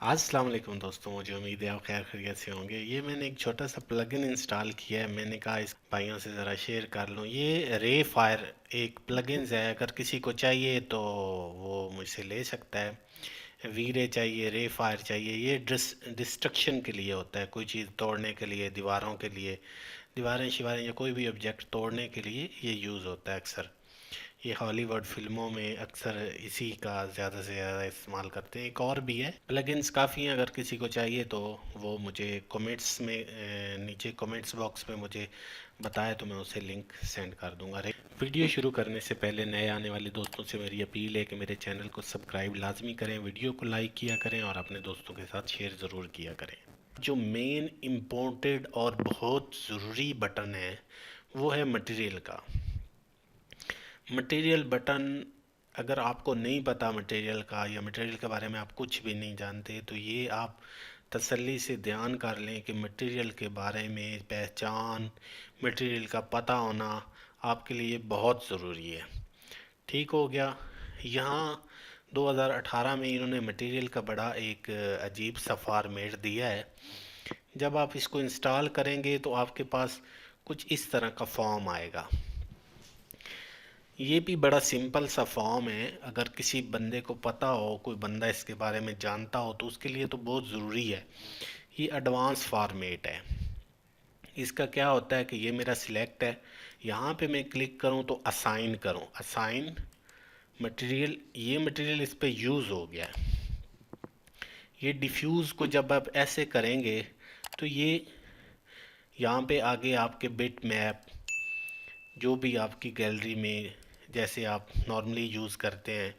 अस्सलाम वालेकुम दोस्तों, मुझे उम्मीद है आप खैर खैरियत से होंगे। ये मैंने एक छोटा सा प्लगइन इंस्टॉल किया है। मैंने कहा इस भाइयों से ज़रा शेयर कर लूँ। ये रे फायर एक प्लगइन है, अगर किसी को चाहिए तो वो मुझसे ले सकता है। वी रे चाहिए, रे फायर चाहिए, ये डिस्ट्रक्शन के लिए होता है, कोई चीज़ तोड़ने के लिए, दीवारों के लिए, दीवारें शिवारें या कोई भी ऑब्जेक्ट तोड़ने के लिए ये यूज़ होता है अक्सर। ये हॉलीवुड फिल्मों में अक्सर इसी का ज़्यादा से ज़्यादा इस्तेमाल करते हैं। एक और भी है, प्लगइन्स काफ़ी हैं, अगर किसी को चाहिए तो वो मुझे कमेंट्स में नीचे कमेंट्स बॉक्स में मुझे बताए तो मैं उसे लिंक सेंड कर दूंगा। वीडियो शुरू करने से पहले नए आने वाले दोस्तों से मेरी अपील है कि मेरे चैनल को सब्सक्राइब लाजमी करें, वीडियो को लाइक किया करें और अपने दोस्तों के साथ शेयर ज़रूर किया करें। जो मेन इम्पोर्टेड और बहुत ज़रूरी बटन है वो है मटेरियल का। मटेरियल बटन, अगर आपको नहीं पता मटेरियल का या मटेरियल के बारे में आप कुछ भी नहीं जानते तो ये आप तसल्ली से ध्यान कर लें कि मटेरियल के बारे में पहचान, मटेरियल का पता होना आपके लिए बहुत ज़रूरी है। ठीक हो गया। यहाँ 2018 में इन्होंने मटेरियल का बड़ा एक अजीब सा फॉर्मेट दिया है। जब आप इसको इंस्टॉल करेंगे तो आपके पास कुछ इस तरह का फॉर्म आएगा। ये भी बड़ा सिंपल सा फॉर्म है, अगर किसी बंदे को पता हो, कोई बंदा इसके बारे में जानता हो तो उसके लिए तो बहुत ज़रूरी है। ये एडवांस फॉर्मेट है। इसका क्या होता है कि ये मेरा सिलेक्ट है, यहाँ पे मैं क्लिक करूँ तो असाइन करूँ, असाइन मटेरियल, ये मटेरियल इस पे यूज़ हो गया है। ये डिफ्यूज़ को जब आप ऐसे करेंगे तो ये यहाँ पे आगे आपके बिट मैप, जो भी आपकी गैलरी में जैसे आप नॉर्मली यूज़ करते हैं,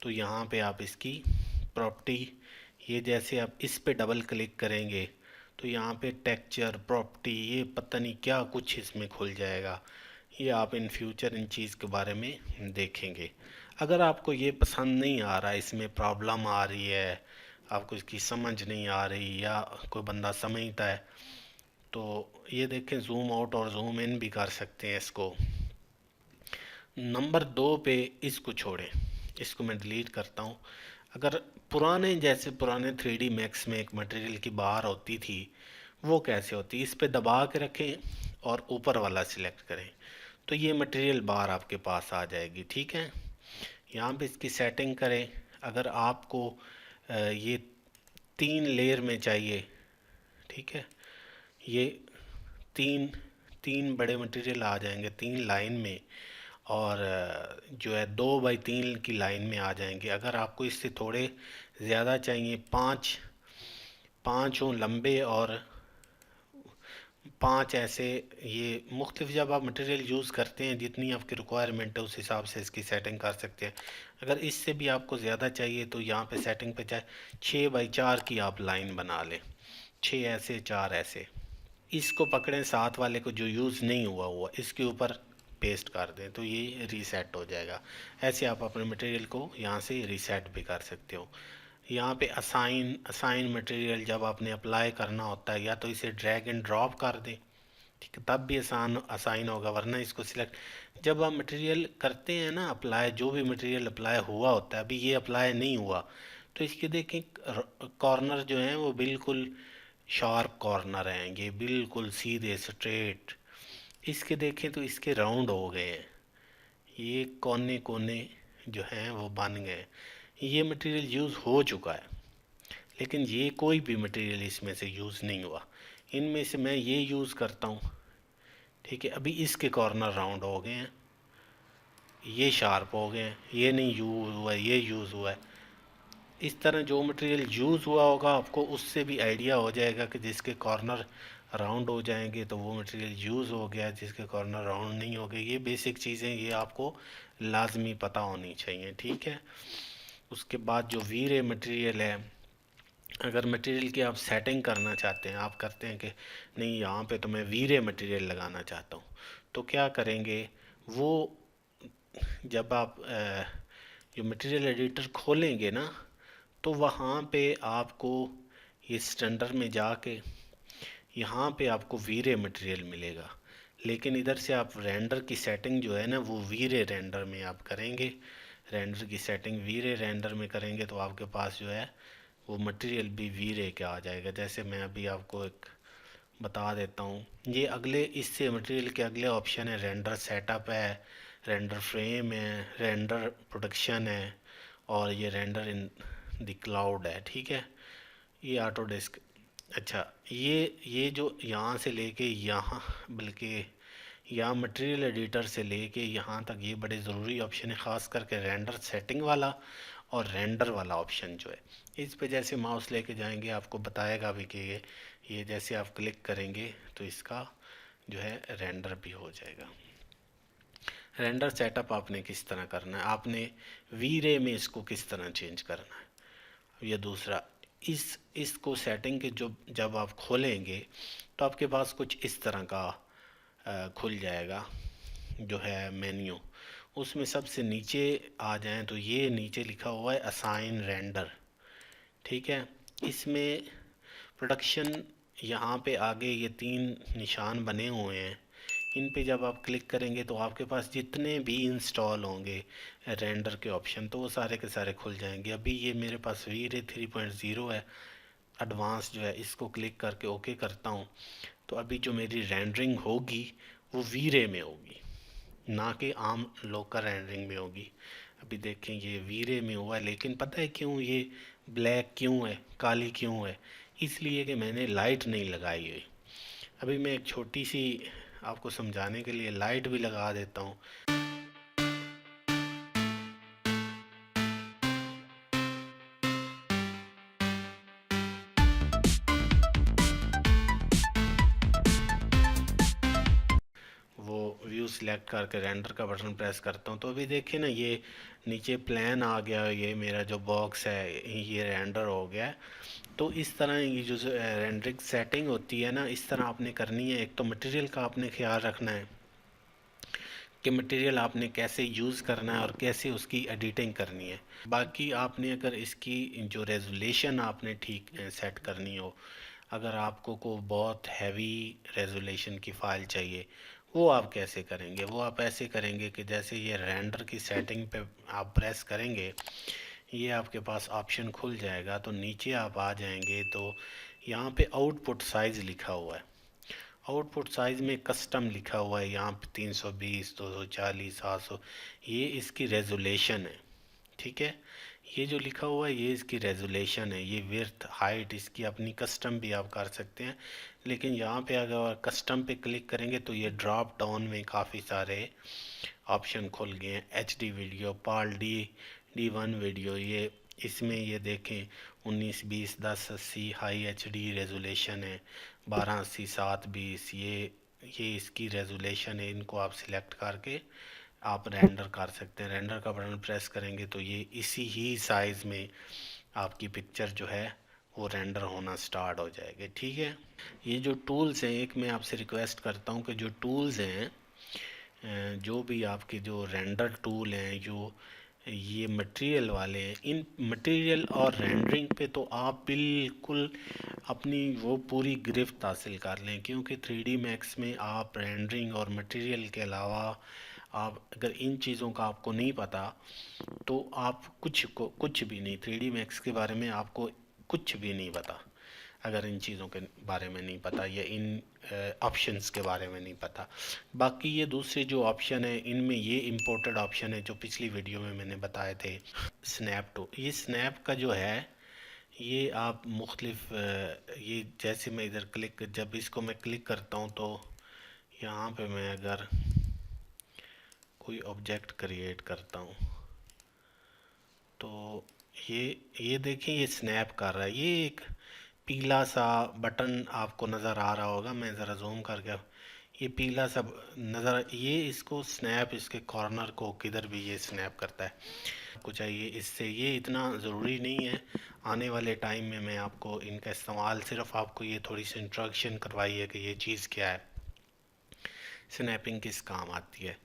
तो यहाँ पे आप इसकी प्रॉपर्टी, ये जैसे आप इस पे डबल क्लिक करेंगे तो यहाँ पे टेक्सचर प्रॉपर्टी, ये पता नहीं क्या कुछ इसमें खुल जाएगा। ये आप इन फ्यूचर इन चीज़ के बारे में देखेंगे। अगर आपको ये पसंद नहीं आ रहा, इसमें प्रॉब्लम आ रही है, आपको इसकी समझ नहीं आ रही या कोई बंदा समझता है, तो ये देखें, जूम आउट और जूम इन भी कर सकते हैं इसको। नंबर 2 पे इसको छोड़ें, इसको मैं डिलीट करता हूँ। अगर पुराने, जैसे पुराने 3D मैक्स में एक मटेरियल की बार होती थी, वो कैसे होती, इस पे दबा के रखें और ऊपर वाला सिलेक्ट करें तो ये मटेरियल बार आपके पास आ जाएगी। ठीक है, यहाँ पे इसकी सेटिंग करें। अगर आपको ये 3 लेयर में चाहिए, ठीक है, ये तीन तीन बड़े मटेरियल आ जाएंगे 3 लाइन में, और जो है 2x3 की लाइन में आ जाएंगे। अगर आपको इससे थोड़े ज़्यादा चाहिए, पाँच पाँच हों लंबे और पांच ऐसे, ये मुख्तलिफ जब आप मटेरियल यूज़ करते हैं जितनी आपकी रिक्वायरमेंट है उस हिसाब से इसकी सेटिंग कर सकते हैं। अगर इससे भी आपको ज़्यादा चाहिए तो यहाँ पे सेटिंग पे चाहे 6x4 की आप लाइन बना लें, 6 ऐसे 4 ऐसे। इसको पकड़ें, साथ वाले को जो यूज़ नहीं हुआ हुआ इसके ऊपर पेस्ट कर दें तो ये रीसेट हो जाएगा। ऐसे आप अपने मटेरियल को यहाँ से रीसेट भी कर सकते हो। यहाँ पे असाइन, असाइन मटेरियल जब आपने अप्लाई करना होता है या तो इसे ड्रैग एंड ड्रॉप कर दें, ठीक है, तब भी आसान असाइन होगा, वरना इसको सिलेक्ट, जब आप मटेरियल करते हैं ना अप्लाई, जो भी मटेरियल अप्लाई हुआ होता है, अभी ये अप्लाई नहीं हुआ तो इसके देखें कॉर्नर जो हैं वो बिल्कुल शार्प कॉर्नर हैं, ये बिल्कुल सीधे स्ट्रेट। इसके देखें तो इसके राउंड हो गए हैं, ये कोने कोने जो हैं वो बन गए। ये मटेरियल यूज़ हो चुका है, लेकिन ये कोई भी मटेरियल इसमें से यूज़ नहीं हुआ। इनमें से मैं ये यूज़ करता हूँ, ठीक है, अभी इसके कॉर्नर राउंड हो गए हैं, ये शार्प हो गए हैं, ये नहीं यूज़ हुआ है, ये यूज़ हुआ है। इस तरह जो मटेरियल यूज़ हुआ होगा आपको उससे भी आइडिया हो जाएगा कि जिसके कॉर्नर राउंड हो जाएंगे तो वो मटेरियल यूज़ हो गया, जिसके कॉर्नर राउंड नहीं हो गए। ये बेसिक चीज़ें ये आपको लाजमी पता होनी चाहिए, ठीक है। उसके बाद जो वी रे मटेरियल है, अगर मटेरियल की आप सेटिंग करना चाहते हैं, आप करते हैं कि नहीं यहाँ पे तो मैं वी रे मटेरियल लगाना चाहता हूँ, तो क्या करेंगे, वो जब आप जो मटेरियल एडिटर खोलेंगे ना तो वहाँ पे आपको ये स्टैंडर्ड में जाके यहाँ पे आपको वीरे मटेरियल मिलेगा। लेकिन इधर से आप रेंडर की सेटिंग जो है ना वो वीरे रेंडर में आप करेंगे, रेंडर की सेटिंग वीरे रेंडर में करेंगे तो आपके पास जो है वो मटेरियल भी वी रे का आ जाएगा। जैसे मैं अभी आपको एक बता देता हूँ, ये अगले इससे मटेरियल के अगले ऑप्शन है, रेंडर सेटअप है, रेंडर फ्रेम है, रेंडर प्रोडक्शन है, और ये रेंडर इन द क्लाउड है। ठीक है, ये ऑटो डिस्क। अच्छा, ये जो यहाँ से लेके यहाँ, बल्कि यहाँ मटेरियल एडिटर से लेके यहाँ तक ये बड़े ज़रूरी ऑप्शन है, ख़ास करके रेंडर सेटिंग वाला और रेंडर वाला ऑप्शन जो है। इस पे जैसे माउस लेके जाएंगे आपको बताएगा भी कि ये जैसे आप क्लिक करेंगे तो इसका जो है रेंडर भी हो जाएगा। रेंडर सेटअप आपने किस तरह करना है, आपने वी रे में इसको किस तरह चेंज करना है। ये दूसरा, इसको सेटिंग के जो जब आप खोलेंगे तो आपके पास कुछ इस तरह का खुल जाएगा जो है मेन्यू। उसमें सबसे नीचे आ जाएं तो ये नीचे लिखा हुआ है असाइन रेंडर। ठीक है, इसमें प्रोडक्शन, यहाँ पे आगे ये 3 निशान बने हुए हैं, इन पे जब आप क्लिक करेंगे तो आपके पास जितने भी इंस्टॉल होंगे रेंडर के ऑप्शन तो वो सारे के सारे खुल जाएंगे। अभी ये मेरे पास वी रे 3.0 है एडवांस जो है, इसको क्लिक करके ओके करता हूँ तो अभी जो मेरी रेंडरिंग होगी वो वी रे में होगी, ना कि आम लोकल रेंडरिंग में होगी। अभी देखें ये वी रे में हुआ है, लेकिन पता है क्यों ये ब्लैक क्यों है, काली क्यों है, इसलिए कि मैंने लाइट नहीं लगाई है। अभी मैं एक छोटी सी आपको समझाने के लिए लाइट भी लगा देता हूँ। वो व्यू सिलेक्ट करके रेंडर का बटन प्रेस करता हूँ तो अभी देखिए ना ये नीचे प्लान आ गया, ये मेरा जो बॉक्स है ये रेंडर हो गया है। तो इस तरह ये जो रेंडरिंग सेटिंग होती है ना, इस तरह आपने करनी है। एक तो मटेरियल का आपने ख्याल रखना है कि मटेरियल आपने कैसे यूज़ करना है और कैसे उसकी एडिटिंग करनी है। बाकी आपने अगर इसकी जो रेजोल्यूशन आपने ठीक सेट करनी हो, अगर आपको को बहुत हैवी रेजोल्यूशन की फ़ाइल चाहिए, वो आप कैसे करेंगे, वो आप ऐसे करेंगे कि जैसे ये रेंडर की सेटिंग पे आप प्रेस करेंगे, ये आपके पास ऑप्शन खुल जाएगा तो नीचे आप आ जाएंगे तो यहाँ पे आउटपुट साइज़ लिखा हुआ है। आउटपुट साइज़ में कस्टम लिखा हुआ है, यहाँ पे 320, 240, 700, ये इसकी रेजोल्यूशन है। ठीक है, ये जो लिखा हुआ है ये इसकी रेजोल्यूशन है। ये विड्थ हाइट इसकी अपनी कस्टम भी आप कर सकते हैं, लेकिन यहाँ पे अगर कस्टम पे क्लिक करेंगे तो ये ड्रॉप डाउन में काफ़ी सारे ऑप्शन खुल गए हैं। एच डी वीडियो, पाल डी 1 वीडियो, ये इसमें ये देखें 1920 1080 हाई एच डी रेजोल्यूशन है, 1280 720, ये इसकी रेजोल्यूशन है। इनको आप सिलेक्ट करके आप रेंडर कर सकते हैं। रेंडर का बटन प्रेस करेंगे तो ये इसी ही साइज़ में आपकी पिक्चर जो है वो रेंडर होना स्टार्ट हो जाएगी। ठीक है, ये जो टूल्स हैं, एक मैं आपसे रिक्वेस्ट करता हूँ कि जो टूल्स हैं, जो भी आपके जो रेंडर टूल हैं, जो ये मटेरियल वाले हैं, इन मटेरियल और रेंडरिंग पे तो आप बिल्कुल अपनी वो पूरी गिरफ्त हासिल कर लें, क्योंकि 3D मैक्स में आप रेंडरिंग और मटेरियल के अलावा आप अगर इन चीज़ों का आपको नहीं पता तो आप कुछ भी नहीं, 3D मैक्स के बारे में आपको कुछ भी नहीं पता अगर इन चीज़ों के बारे में नहीं पता या इन ऑप्शंस के बारे में नहीं पता। बाकी ये दूसरे जो ऑप्शन है इनमें ये इम्पोर्टेड ऑप्शन है जो पिछली वीडियो में मैंने बताए थे। स्नैप टू, ये स्नैप का जो है ये आप मुख्तलिफ ये जैसे मैं इधर क्लिक, जब इसको मैं क्लिक करता हूँ तो यहाँ पे मैं अगर कोई ऑब्जेक्ट क्रिएट करता हूँ तो ये देखें ये स्नैप कर रहा है। ये एक पीला सा बटन आपको नज़र आ रहा होगा, मैं ज़रा जूम करके, ये पीला सा नज़र, ये इसको स्नैप, इसके कॉर्नर को किधर भी ये स्नैप करता है। आपको चाहिए इससे, ये इतना ज़रूरी नहीं है। आने वाले टाइम में मैं आपको इनका इस्तेमाल, सिर्फ आपको ये थोड़ी सी इंट्रोडक्शन करवाई है कि ये चीज़ क्या है, स्नैपिंग किस काम आती है।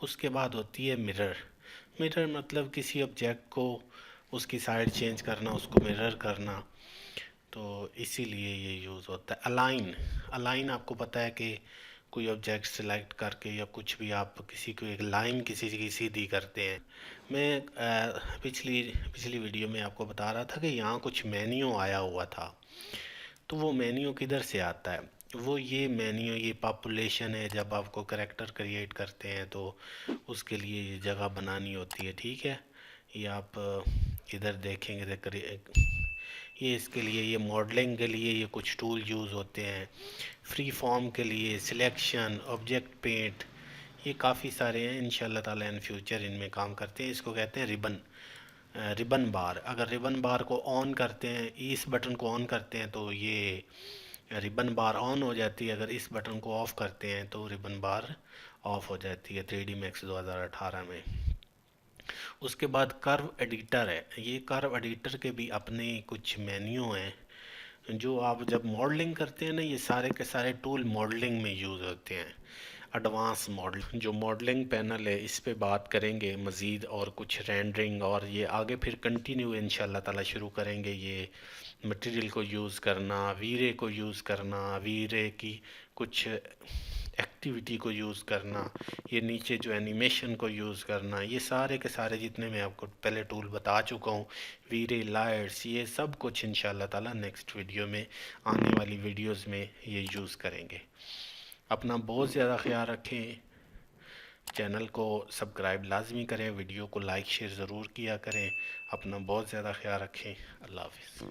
उसके बाद होती है मिरर। मिरर मतलब किसी ऑब्जेक्ट को उसकी साइड चेंज करना, उसको मिरर करना, तो इसीलिए ये यूज़ होता है। अलाइन, अलाइन आपको पता है कि कोई ऑब्जेक्ट सेलेक्ट करके या कुछ भी आप किसी को एक लाइन किसी की सीधी करते हैं। मैं पिछली पिछली वीडियो में आपको बता रहा था कि यहाँ कुछ मेन्यू आया हुआ था, तो वो मेन्यू किधर से आता है? वो ये मेन्यू, ये पॉपुलेशन है, जब आपको करेक्टर क्रिएट करते हैं तो उसके लिए ये जगह बनानी होती है, ठीक है। ये आप इधर देखेंगे तो ये इसके लिए, ये मॉडलिंग के लिए ये कुछ टूल यूज़ होते हैं, फ्री फॉर्म के लिए सिलेक्शन, ऑब्जेक्ट पेंट, ये काफ़ी सारे हैं। इंशाल्लाह ताला इन फ्यूचर इनमें काम करते हैं। इसको कहते हैं रिबन, रिबन बार। अगर रिबन बार को ऑन करते हैं, इस बटन को ऑन करते हैं तो ये रिबन बार ऑन हो जाती है। अगर इस बटन को ऑफ करते हैं तो रिबन बार ऑफ हो जाती है 3D Max 2018 में। उसके बाद कर्व एडिटर है। ये कर्व एडिटर के भी अपने कुछ मेन्यू हैं, जो आप जब मॉडलिंग करते हैं ना, ये सारे के सारे टूल मॉडलिंग में यूज़ होते हैं। एडवांस मॉडल, जो मॉडलिंग पैनल है, इस पे बात करेंगे मज़ीद, और कुछ रेंडरिंग, और ये आगे फिर कंटिन्यू इंशाल्लाह ताला शुरू करेंगे। ये मटेरियल को यूज़ करना, वीरे को यूज़ करना, वीरे की कुछ एक्टिविटी को यूज़ करना, ये नीचे जो एनिमेशन को यूज़ करना, ये सारे के सारे जितने मैं आपको पहले टूल बता चुका हूँ, वीरे, लाइट्स, ये सब कुछ इंशाल्लाह ताला नेक्स्ट वीडियो में, आने वाली वीडियोस में ये यूज़ करेंगे। अपना बहुत ज़्यादा ख्याल रखें, चैनल को सब्सक्राइब लाजमी करें, वीडियो को लाइक शेयर ज़रूर किया करें। अपना बहुत ज़्यादा ख्याल रखें। अल्लाह हाफिज़।